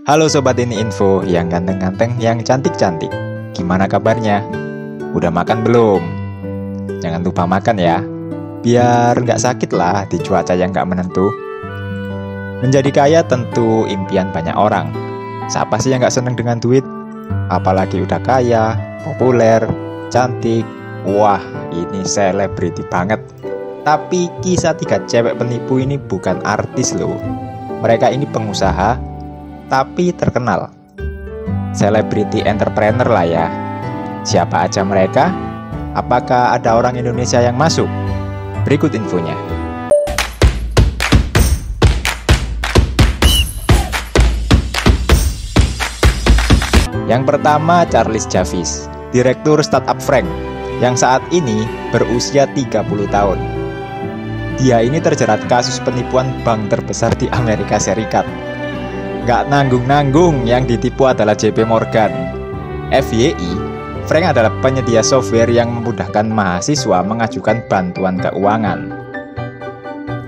Halo Sobat Ini Info yang ganteng-ganteng, yang cantik-cantik. Gimana kabarnya? Udah makan belum? Jangan lupa makan ya, biar nggak sakit lah di cuaca yang nggak menentu. Menjadi kaya tentu impian banyak orang. Siapa sih yang nggak seneng dengan duit? Apalagi udah kaya, populer, cantik. Wah, ini selebriti banget. Tapi kisah 3 cewek penipu ini bukan artis loh. Mereka ini pengusaha, tapi terkenal. Selebriti entrepreneur lah ya. Siapa aja mereka? Apakah ada orang Indonesia yang masuk? Berikut infonya. Yang pertama, Charles Javis, direktur startup Frank, yang saat ini berusia 30 tahun. Dia ini terjerat kasus penipuan bank terbesar di Amerika Serikat. Gak nanggung-nanggung, yang ditipu adalah JP Morgan. FYI, Frank adalah penyedia software yang memudahkan mahasiswa mengajukan bantuan keuangan.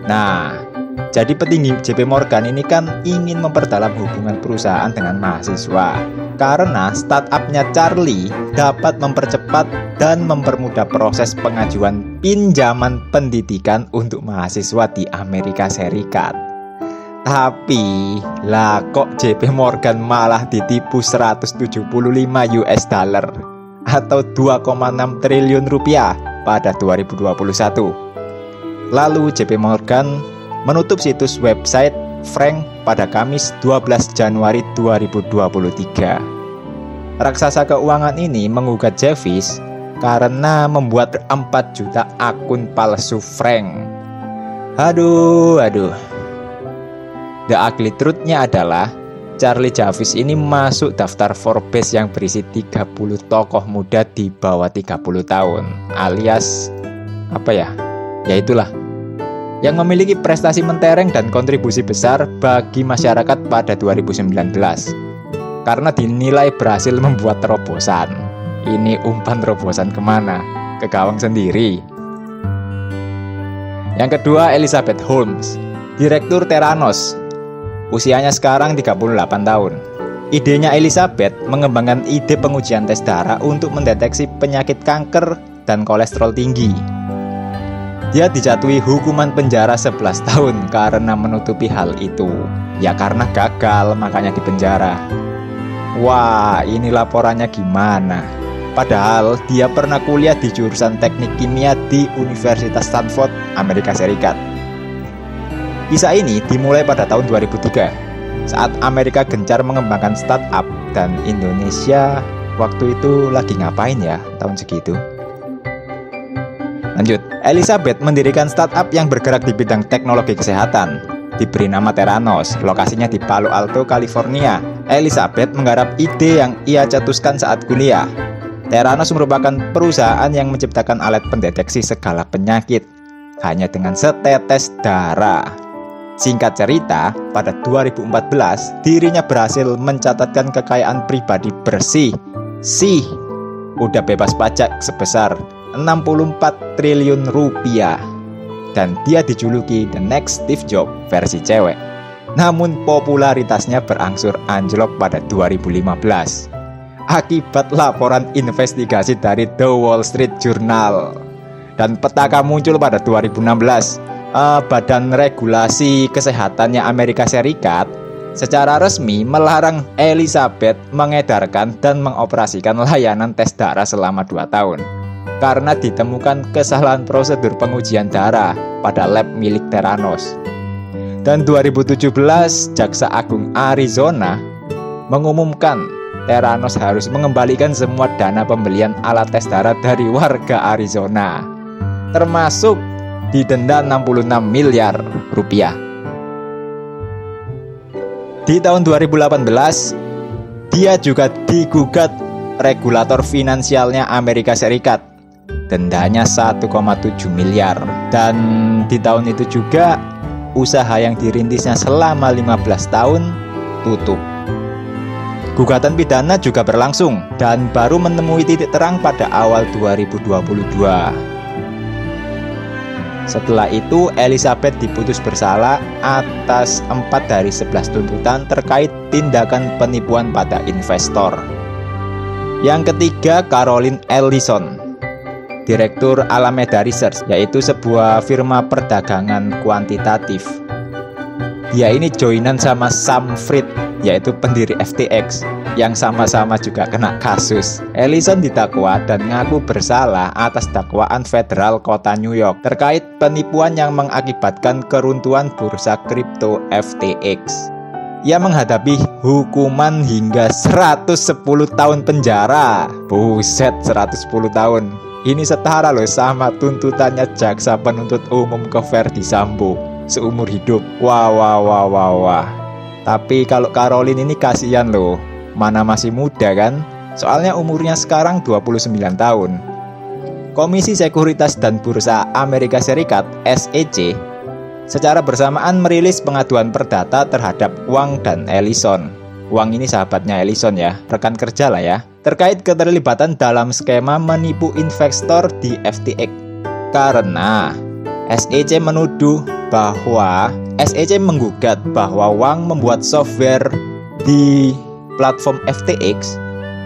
Nah, jadi petinggi JP Morgan ini kan ingin memperdalam hubungan perusahaan dengan mahasiswa, karena startupnya Charlie dapat mempercepat dan mempermudah proses pengajuan pinjaman pendidikan untuk mahasiswa di Amerika Serikat. Tapi, lah kok JP Morgan malah ditipu 175 US dollar atau 2,6 triliun rupiah pada 2021. Lalu JP Morgan menutup situs website Frank pada Kamis 12 Januari 2023. Raksasa keuangan ini menggugat Javis karena membuat 4 juta akun palsu Frank. Aduh. The ugly truth-nya adalah Charlie Javis ini masuk daftar Forbes yang berisi 30 tokoh muda di bawah 30 tahun, alias apa ya? Ya itulah, yang memiliki prestasi mentereng dan kontribusi besar bagi masyarakat pada 2019 karena dinilai berhasil membuat terobosan. Ini umpan terobosan kemana? Ke gawang sendiri. Yang kedua, Elizabeth Holmes, direktur Theranos. Usianya sekarang 38 tahun. Idenya Elizabeth mengembangkan ide pengujian tes darah untuk mendeteksi penyakit kanker dan kolesterol tinggi. Dia dijatuhi hukuman penjara 11 tahun karena menutupi hal itu. Ya karena gagal, makanya dipenjara. Wah, ini laporannya gimana? Padahal dia pernah kuliah di jurusan teknik kimia di Universitas Stanford, Amerika Serikat. Kisah ini dimulai pada tahun 2003 saat Amerika gencar mengembangkan startup, dan Indonesia waktu itu lagi ngapain ya tahun segitu? Lanjut, Elizabeth mendirikan startup yang bergerak di bidang teknologi kesehatan. Diberi nama Theranos, lokasinya di Palo Alto, California. Elizabeth menggarap ide yang ia cetuskan saat kuliah. Theranos merupakan perusahaan yang menciptakan alat pendeteksi segala penyakit hanya dengan setetes darah. Singkat cerita, pada 2014 dirinya berhasil mencatatkan kekayaan pribadi bersih. Udah bebas pajak sebesar 64 triliun rupiah. Dan dia dijuluki the next Steve Jobs versi cewek. Namun popularitasnya berangsur anjlok pada 2015 akibat laporan investigasi dari The Wall Street Journal. Dan petaka muncul pada 2016. Badan Regulasi Kesehatannya Amerika Serikat secara resmi melarang Elizabeth mengedarkan dan mengoperasikan layanan tes darah selama 2 tahun karena ditemukan kesalahan prosedur pengujian darah pada lab milik Theranos. Dan 2017, Jaksa Agung Arizona mengumumkan Theranos harus mengembalikan semua dana pembelian alat tes darah dari warga Arizona, termasuk didenda 66 miliar rupiah. Di tahun 2018, dia juga digugat regulator finansialnya Amerika Serikat. Dendanya 1,7 miliar. Dan di tahun itu juga usaha yang dirintisnya selama 15 tahun tutup. Gugatan pidana juga berlangsung dan baru menemui titik terang pada awal 2022. Setelah itu Elizabeth diputus bersalah atas 4 dari 11 tuntutan terkait tindakan penipuan pada investor. Yang ketiga, Caroline Ellison, Direktur Alameda Research, yaitu sebuah firma perdagangan kuantitatif. Dia ini joinan sama Sam Fried, yaitu pendiri FTX, yang sama-sama juga kena kasus. Ellison didakwa dan ngaku bersalah atas dakwaan federal kota New York terkait penipuan yang mengakibatkan keruntuhan bursa kripto FTX. Ia menghadapi hukuman hingga 110 tahun penjara. Buset, 110 tahun. Ini setara loh sama tuntutannya jaksa penuntut umum ke Verdi Sambo seumur hidup. Wah. Tapi kalau Caroline ini kasihan loh. Mana masih muda kan? Soalnya umurnya sekarang 29 tahun. Komisi Sekuritas dan Bursa Amerika Serikat (SEC) secara bersamaan merilis pengaduan perdata terhadap Wang dan Ellison. Wang ini sahabatnya Ellison ya, rekan kerja lah ya, terkait keterlibatan dalam skema menipu investor di FTX. Karena SEC menuduh bahwa SEC menggugat bahwa Wang membuat software di platform FTX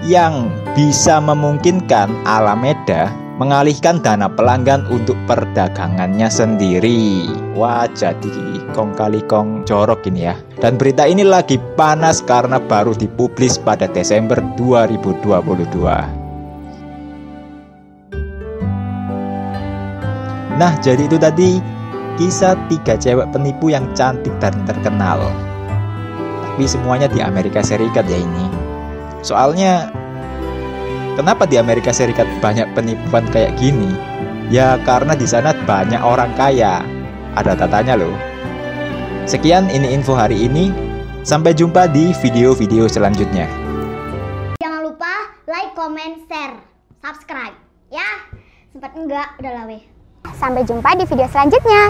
yang bisa memungkinkan Alameda mengalihkan dana pelanggan untuk perdagangannya sendiri. Wah, jadi kong kali kong jorok ini ya. Dan berita ini lagi panas karena baru dipublis pada Desember 2022. Nah, jadi itu tadi kisah 3 cewek penipu yang cantik dan terkenal. Tapi semuanya di Amerika Serikat ya ini. Soalnya kenapa di Amerika Serikat banyak penipuan kayak gini? Ya karena di sana banyak orang kaya. Ada tatanya loh. Sekian ini info hari ini. Sampai jumpa di video-video selanjutnya. Jangan lupa like, comment, share, subscribe ya. Sempat enggak, udah lah weh. Sampai jumpa di video selanjutnya.